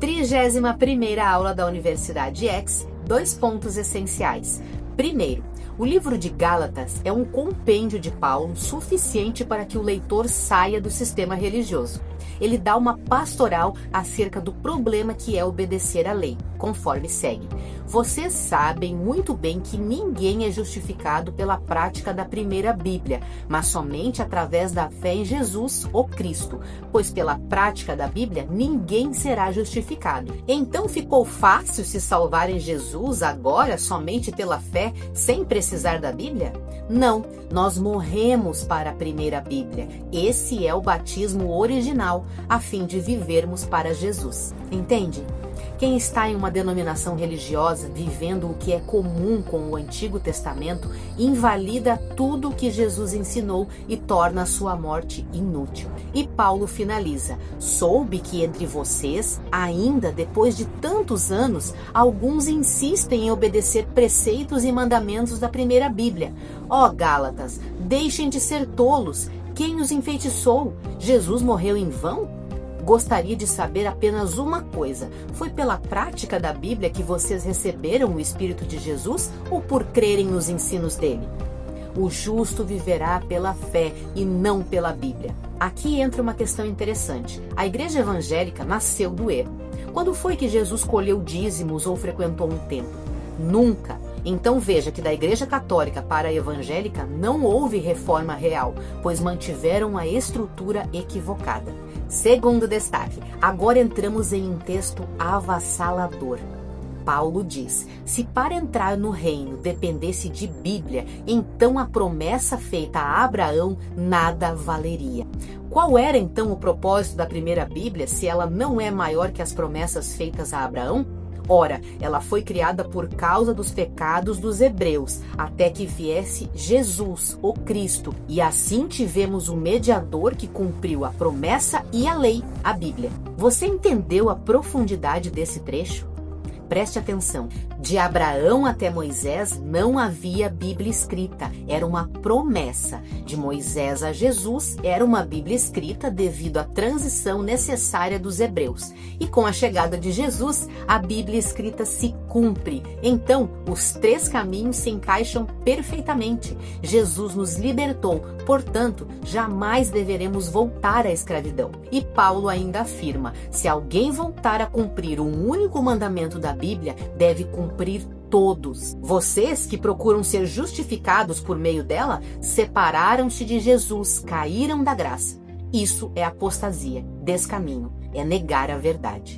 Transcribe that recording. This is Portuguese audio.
31ª aula da Universidade X, 2 pontos essenciais. Primeiro, o livro de Gálatas é um compêndio de Paulo suficiente para que o leitor saia do sistema religioso. Ele dá uma pastoral acerca do problema que é obedecer à lei, conforme segue. Vocês sabem muito bem que ninguém é justificado pela prática da primeira Bíblia, mas somente através da fé em Jesus, o Cristo, pois pela prática da Bíblia ninguém será justificado. Então ficou fácil se salvar em Jesus agora somente pela fé, sem precisar da Bíblia? Não, nós morremos para a primeira Bíblia. Esse é o batismo original, a fim de vivermos para Jesus. Entende? Quem está em uma denominação religiosa, vivendo o que é comum com o Antigo Testamento, invalida tudo o que Jesus ensinou e torna a sua morte inútil. E Paulo finaliza: soube que entre vocês, ainda depois de tantos anos, alguns insistem em obedecer preceitos e mandamentos da primeira Bíblia. Ó Gálatas, deixem de ser tolos. Quem os enfeitiçou? Jesus morreu em vão? Gostaria de saber apenas uma coisa: foi pela prática da Bíblia que vocês receberam o Espírito de Jesus ou por crerem nos ensinos dele? O justo viverá pela fé e não pela Bíblia. Aqui entra uma questão interessante. A igreja evangélica nasceu do erro. Quando foi que Jesus colheu dízimos ou frequentou um templo? Nunca. Então veja que da Igreja Católica para a evangélica não houve reforma real, pois mantiveram a estrutura equivocada. Segundo destaque, agora entramos em um texto avassalador. Paulo diz: se para entrar no reino dependesse de Bíblia, então a promessa feita a Abraão nada valeria. Qual era então o propósito da primeira Bíblia se ela não é maior que as promessas feitas a Abraão? Ora, ela foi criada por causa dos pecados dos hebreus, até que viesse Jesus, o Cristo, e assim tivemos um mediador que cumpriu a promessa e a lei, a Bíblia. Você entendeu a profundidade desse trecho? Preste atenção. De Abraão até Moisés não havia Bíblia escrita, era uma promessa. De Moisés a Jesus era uma Bíblia escrita devido à transição necessária dos hebreus. E com a chegada de Jesus, a Bíblia escrita se cumpre. Então, os 3 caminhos se encaixam perfeitamente. Jesus nos libertou, portanto, jamais deveremos voltar à escravidão. E Paulo ainda afirma: se alguém voltar a cumprir um único mandamento da Bíblia, deve cumprir todos. Vocês que procuram ser justificados por meio dela, separaram-se de Jesus, caíram da graça. Isso é apostasia, descaminho, é negar a verdade.